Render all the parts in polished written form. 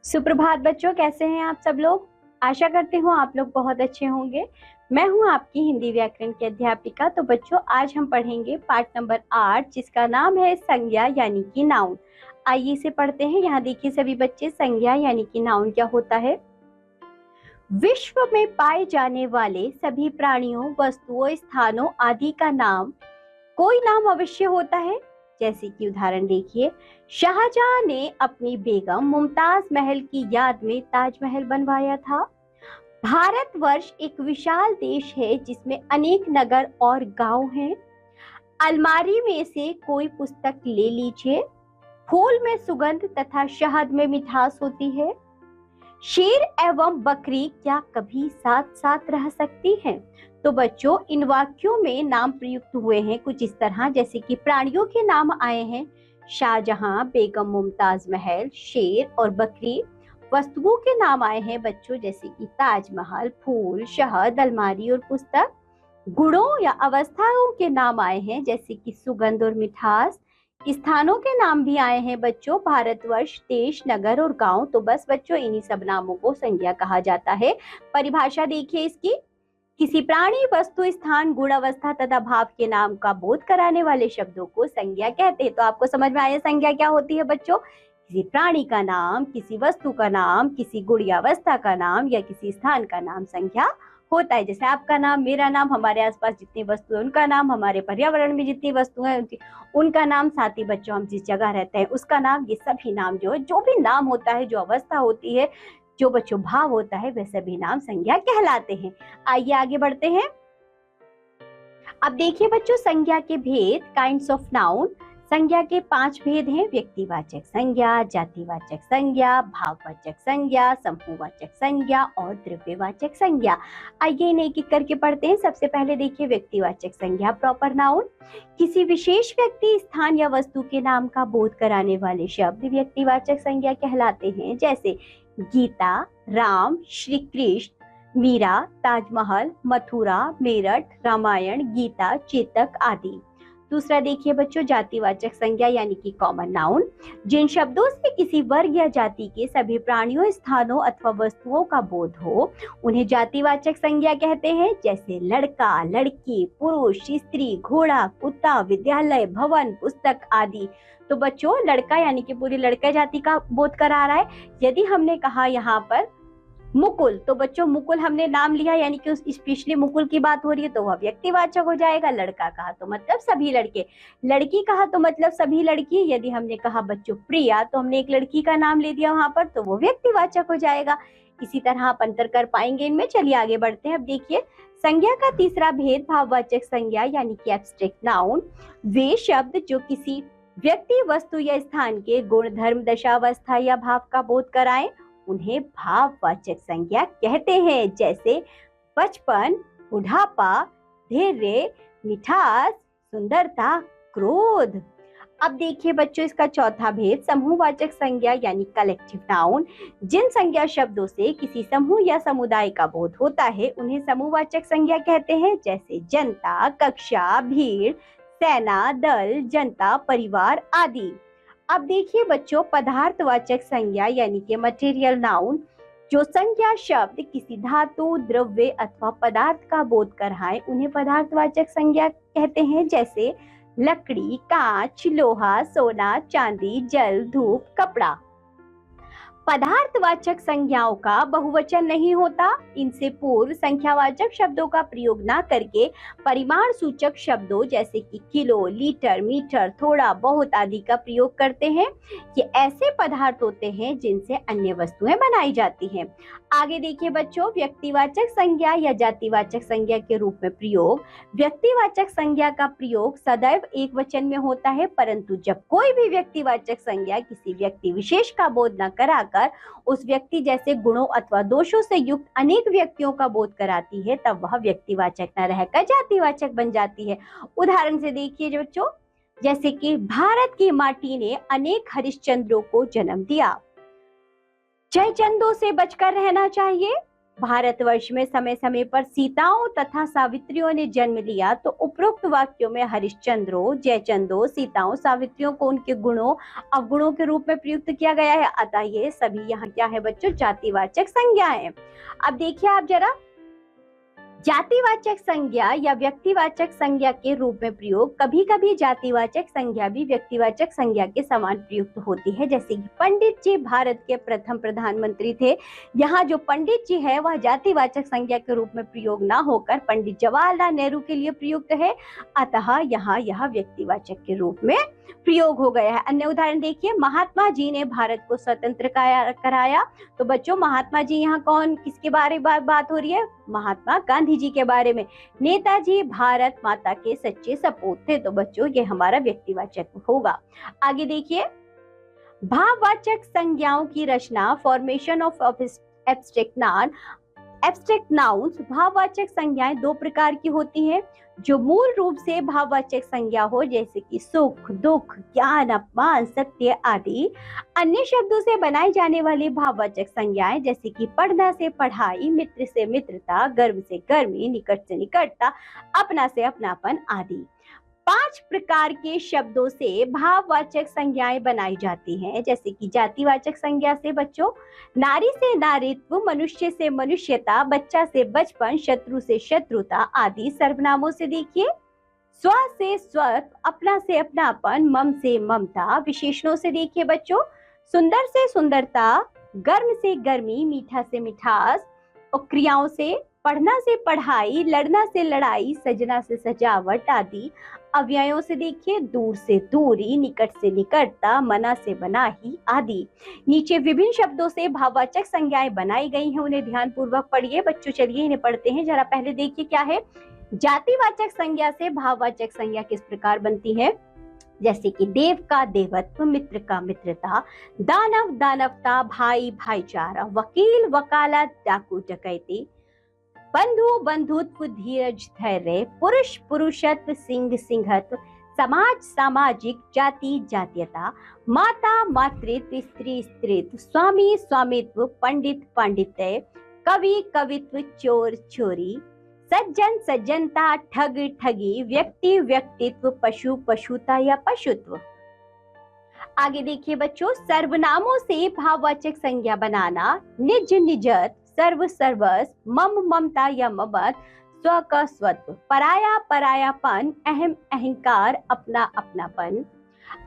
सुप्रभात बच्चों, कैसे हैं आप सब लोग। आशा करती हूँ आप लोग बहुत अच्छे होंगे। मैं हूँ आपकी हिंदी व्याकरण की अध्यापिका। तो बच्चों, आज हम पढ़ेंगे पाठ नंबर 8 जिसका नाम है संज्ञा यानी कि नाउन। आइए इसे पढ़ते हैं। यहाँ देखिए सभी बच्चे, संज्ञा यानी कि नाउन क्या होता है। विश्व में पाए जाने वाले सभी प्राणियों, वस्तुओं, स्थानों आदि का नाम कोई नाम अवश्य होता है। जैसे कि उदाहरण देखिए, शाहजहां ने अपनी बेगम मुमताज महल की याद में ताजमहल बनवाया था। भारतवर्ष एक विशाल देश है जिसमें अनेक नगर और गांव हैं। अलमारी में से कोई पुस्तक ले लीजिए। फूल में सुगंध तथा शहद में मिठास होती है। शेर एवं बकरी क्या कभी साथ साथ रह सकती हैं? तो बच्चों, इन वाक्यों में नाम प्रयुक्त हुए हैं कुछ इस तरह, जैसे कि प्राणियों के नाम आए हैं शाहजहां, बेगम मुमताज महल, शेर और बकरी। वस्तुओं के नाम आए हैं बच्चों, जैसे कि ताजमहल, फूल, शहद, अलमारी और पुस्तक। गुणों या अवस्थाओं के नाम आए हैं, जैसे कि सुगंध और मिठास। स्थानों के नाम भी आए हैं बच्चों, भारतवर्ष, देश, नगर और गांव। तो बस बच्चों, इन्हीं सब नामों को संज्ञा कहा जाता है। परिभाषा देखिए इसकी। किसी प्राणी, वस्तु, स्थान, गुण, अवस्था तथा भाव के नाम का बोध कराने वाले शब्दों को संज्ञा कहते हैं। तो आपको समझ में आया संज्ञा क्या होती है बच्चों। किसी प्राणी का नाम, किसी वस्तु का नाम, किसी गुण या अवस्था का नाम या किसी स्थान का नाम संज्ञा होता है। जैसे आपका नाम, मेरा नाम, हमारे आसपास जितनी वस्तु है उनका नाम, हमारे पर्यावरण में जितनी वस्तु है उनका नाम, साथ ही बच्चों हम जिस जगह रहते हैं उसका नाम। ये सभी नाम जो भी नाम होता है, जो अवस्था होती है, जो बच्चों भाव होता है, वह सभी नाम संज्ञा कहलाते हैं। आइए आगे बढ़ते हैं। अब देखिए बच्चों, संज्ञा के भेद, काइंड्स ऑफ नाउन। संज्ञा के 5 भेद हैं। व्यक्तिवाचक संज्ञा, जातिवाचक संज्ञा, भाववाचक संज्ञा, समूहवाचक संज्ञा और द्रव्यवाचक संज्ञा। आइए इन्हें एक एक करके पढ़ते हैं। सबसे पहले देखिए व्यक्तिवाचक संज्ञा, प्रॉपर नाउन। किसी विशेष व्यक्ति, स्थान या वस्तु के नाम का बोध कराने वाले शब्द व्यक्तिवाचक संज्ञा कहलाते हैं। जैसे गीता, राम, श्री कृष्ण, मीरा, ताजमहल, मथुरा, मेरठ, रामायण, गीता, चेतक आदि। दूसरा देखिए बच्चों, जातिवाचक संज्ञा यानी कि कॉमन नाउन। जिन शब्दों से किसी वर्ग या जाति के सभी प्राणियों, स्थानों अथवा वस्तुओं का बोध हो उन्हें जातिवाचक संज्ञा कहते हैं। जैसे लड़का, लड़की, पुरुष, स्त्री, घोड़ा, कुत्ता, विद्यालय, भवन, पुस्तक आदि। तो बच्चों, लड़का यानी कि पूरी लड़का जाति का बोध करा रहा है। यदि हमने कहा यहाँ पर मुकुल, तो बच्चों मुकुल हमने नाम लिया यानी कि उस स्पेशली मुकुल की बात हो रही है, तो वह व्यक्तिवाचक हो जाएगा। लड़का कहा तो मतलब सभी लड़के, लड़की कहा तो मतलब सभी लड़की। यदि हमने कहा बच्चों प्रिया, तो हमने एक लड़की का नाम ले दिया वहां पर, तो वो व्यक्तिवाचक हो जाएगा। इसी तरह आप अंतर कर पाएंगे इनमें। चलिए आगे बढ़ते हैं। अब देखिए संज्ञा का तीसरा भेद, भाववाचक संज्ञा यानी कि एब्स्ट्रैक्ट नाउन। वे शब्द जो किसी व्यक्ति, वस्तु या स्थान के गुण, धर्म, दशा, अवस्था या भाव का बोध कराएं उन्हें भाववाचक संज्ञा कहते हैं। जैसे बचपन, बुढ़ापा, धैर्य, मिठास, सुंदरता, क्रोध। अब देखिए बच्चों, इसका चौथा भेद, समूहवाचक संज्ञा यानी कलेक्टिव नाउन। जिन संज्ञा शब्दों से किसी समूह या समुदाय का बोध होता है उन्हें समूहवाचक संज्ञा कहते हैं। जैसे जनता, कक्षा, भीड़, सेना, दल, जनता, परिवार आदि। अब देखिए बच्चों, पदार्थवाचक संज्ञा यानी कि मटेरियल नाउन। जो संज्ञा शब्द किसी धातु, द्रव्य अथवा पदार्थ का बोध कराए उन्हें पदार्थवाचक संज्ञा कहते हैं। जैसे लकड़ी, कांच, लोहा, सोना, चांदी, जल, धूप, कपड़ा। पदार्थवाचक संज्ञाओं का बहुवचन नहीं होता। इनसे पूर्व संख्यावाचक शब्दों का प्रयोग न करके परिमाण सूचक शब्दों जैसे कि किलो, लीटर, मीटर, थोड़ा, बहुत आदि का प्रयोग करते हैं। ये ऐसे पदार्थ होते हैं जिनसे अन्य वस्तुएं बनाई जाती हैं। आगे देखिए बच्चों, व्यक्तिवाचक संज्ञा या जातिवाचक संज्ञा के रूप में प्रयोग। व्यक्तिवाचक संज्ञा का प्रयोग सदैव एक वचन में होता है, परंतु जब कोई भी व्यक्तिवाचक संज्ञा किसी व्यक्ति विशेष का बोध न कराकर उस व्यक्ति जैसे गुणों अथवा दोषों से युक्त अनेक व्यक्तियों का बोध कराती है, तब वह व्यक्तिवाचक न रहकर जातिवाचक बन जाती है। उदाहरण से देखिए बच्चों, जैसे कि भारत की माटी ने अनेक हरिश्चंद्रों को जन्म दिया। जयचंदों से बचकर रहना चाहिए। भारतवर्ष में समय समय पर सीताओं तथा सावित्रियों ने जन्म लिया, तो उपरोक्त वाक्यों में हरिश्चंद्रों, जयचंदों, सीताओं, सावित्रियों को उनके गुणों अवगुणों के रूप में प्रयुक्त किया गया है। अतः ये सभी यहाँ क्या है बच्चों, जातिवाचक संज्ञाएं। अब देखिए आप जरा, जातिवाचक संज्ञा या व्यक्तिवाचक संज्ञा के रूप में प्रयोग, कभी कभी जातिवाचक संज्ञा भी व्यक्तिवाचक संज्ञा के समान प्रयुक्त होती है। जैसे कि पंडित जी भारत के प्रथम प्रधानमंत्री थे, यहाँ जो पंडित जी है वह जातिवाचक संज्ञा के रूप में प्रयोग ना होकर पंडित जवाहरलाल नेहरू के लिए प्रयुक्त है, अतः यहाँ यह व्यक्तिवाचक के रूप में प्रयोग हो गया है। अन्य उदाहरण देखिए, महात्मा जी ने भारत को स्वतंत्र कराया, तो बच्चों महात्मा जी यहाँ कौन, किसके बारे में बात हो रही है, महात्मा गांधी जी के बारे में। नेताजी भारत माता के सच्चे सपूत थे, तो बच्चों ये हमारा व्यक्तिवाचक होगा। आगे देखिए, भाववाचक संज्ञाओं की रचना, फॉर्मेशन ऑफ एब्स्ट्रैक्ट नाउन्स। भाववाचक संज्ञाएं दो प्रकार की होती हैं, जो मूल रूप से भाववाचक संज्ञा हो, जैसे कि सुख, दुख, ज्ञान, अपमान, सत्य आदि। अन्य शब्दों से बनाई जाने वाली भाववाचक संज्ञाएं, जैसे कि पढ़ना से पढ़ाई, मित्र से मित्रता, गर्व से गर्मी, निकट से निकटता, अपना से अपनापन आदि। 5 प्रकार के शब्दों से भाववाचक संज्ञाएं बनाई जाती हैं, जैसे कि जातिवाचक संज्ञा से बच्चों नारी से नारीत्व, मनुष्य से मनुष्यता, बच्चा से बचपन, शत्रु से शत्रुता आदि। सर्वनामों से देखिए, स्व से स्वत्व, अपना से अपनापन, मम से ममता। विशेषणों से देखिए बच्चों, सुंदर से सुंदरता, गर्म से गर्मी, मीठा से मिठास। और क्रियाओं से पढ़ना से पढ़ाई, लड़ना से लड़ाई, सजना से सजावट आदि। अव्ययों से देखिए, दूर से दूरी, निकट से निकटता, मना से मनाही आदि। नीचे विभिन्न शब्दों से भाववाचक संज्ञाएं बनाई गई हैं, उन्हें ध्यान पूर्वक पढ़िए बच्चों। चलिए इन्हें पढ़ते हैं जरा। पहले देखिए क्या है, जातिवाचक संज्ञा से भाववाचक संज्ञा किस प्रकार बनती है, जैसे कि देव का देवत्व, मित्र का मित्रता, दानव दानवता, भाई भाईचारा, वकील वकालत, डाकू डकैती, बंधु बंधुत्व, धीरज धैर्य, पुरुष पुरुषत्व, सिंह सिंहत्व, समाज सामाजिक, जाति जातीयता, माता मातृत्व, स्त्री स्त्रीत्व, स्वामी स्वामित्व, पंडित पांडित्य, कवि कवित्व, चोर चोरी, सज्जन सज्जनता, ठग ठगी, व्यक्ति व्यक्तित्व, पशु पशुता या पशुत्व। आगे देखिए बच्चों, सर्वनामों से भाववाचक संज्ञा बनाना, निज निजत, सर्व सर्वस, मम ममता या ममत, स्व का स्वत्व, पराया परायापन, अहम अहंकार, अपना अपनापन।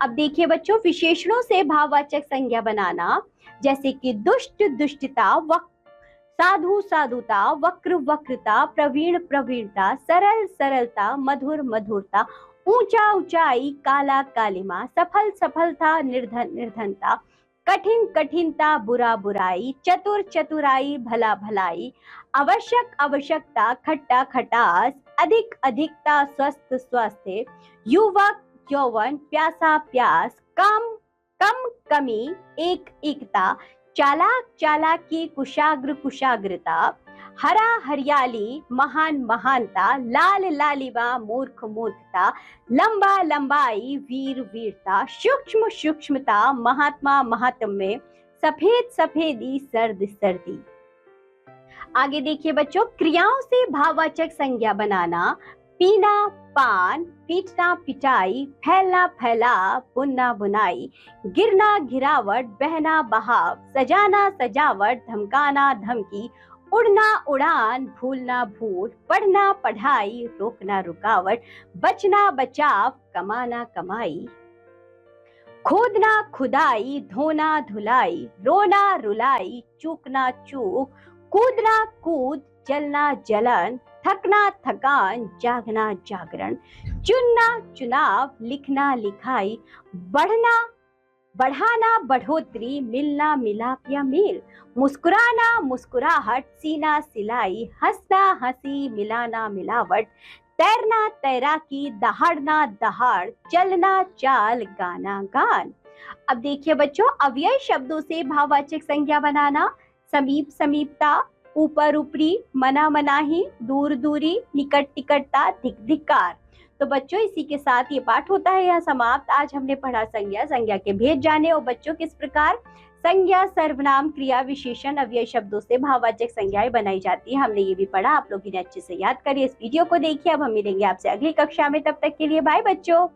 अब देखिए बच्चों, विशेषणों से भाववाचक संज्ञा बनाना, जैसे कि दुष्ट दुष्टता, साधु साधुता, वक्र वक्रता, प्रवीण प्रवीणता, सरल सरलता, मधुर मधुरता, ऊंचा ऊंचाई, काला कालिमा, सफल सफलता, निर्धन निर्धनता, कठिन कठिनता, बुरा बुराई, चतुर चतुराई, भला भलाई, आवश्यक आवश्यकता, खट्टा खटास, अधिक अधिकता, स्वस्थ स्वास्थ्य, युवक यौवन, प्यासा प्यास, कम कम कमी, एक एकता, चालाक चालाकी, कुशाग्र कुशाग्रता, हरा हरियाली, महान महानता, लाल लालिमा, मूर्ख मूर्खता, लंबा लंबाई, वीर वीरता, सूक्ष्म सूक्ष्मता, महात्मा महात्म्य, सफेद सफेदी, सर्द सर्दी। आगे देखिए बच्चों, क्रियाओं से भाववाचक संज्ञा बनाना, पीना पान, पीटना पिटाई, फैलना फैलाव, बुनना बुनाई, गिरना गिरावट, बहना बहाव, सजाना सजावट, धमकाना धमकी, उड़ना उड़ान, भूलना भूल, पढ़ना पढ़ाई, रोकना रुकावट, बचना बचाव, कमाना कमाई, खोदना खुदाई, धोना धुलाई, रोना रुलाई, चूकना चूक, कूदना कूद, जलना जलन, थकना थकान, जागना जागरण, चुनना चुनाव, लिखना लिखाई, बढ़ना बढ़ाना बढ़ोतरी, मिलना मिलाप या मेल, मुस्कुराना मुस्कुराहट, सीना सिलाई, हंसना हंसी, मिलाना मिलावट, तैरना तैराकी, दहाड़ना दहाड़, चलना चाल, गाना गान। अब देखिए बच्चों, अव्यय शब्दों से भाववाचक संज्ञा बनाना, समीप समीपता, ऊपर ऊपरी, मना मनाही, दूर दूरी, निकट निकटता, धिक धिक्कार। तो बच्चों इसी के साथ ये पाठ होता है यहाँ समाप्त। आज हमने पढ़ा संज्ञा, संज्ञा के भेद जाने और बच्चों किस प्रकार संज्ञा, सर्वनाम, क्रिया, विशेषण, अव्यय शब्दों से भाववाचक संज्ञाएं बनाई जाती है। हमने ये भी पढ़ा, आप लोग इन्हें अच्छे से याद करिए। इस वीडियो को देखिए। अब हम मिलेंगे आपसे अगली कक्षा में, तब तक के लिए बाय बच्चों।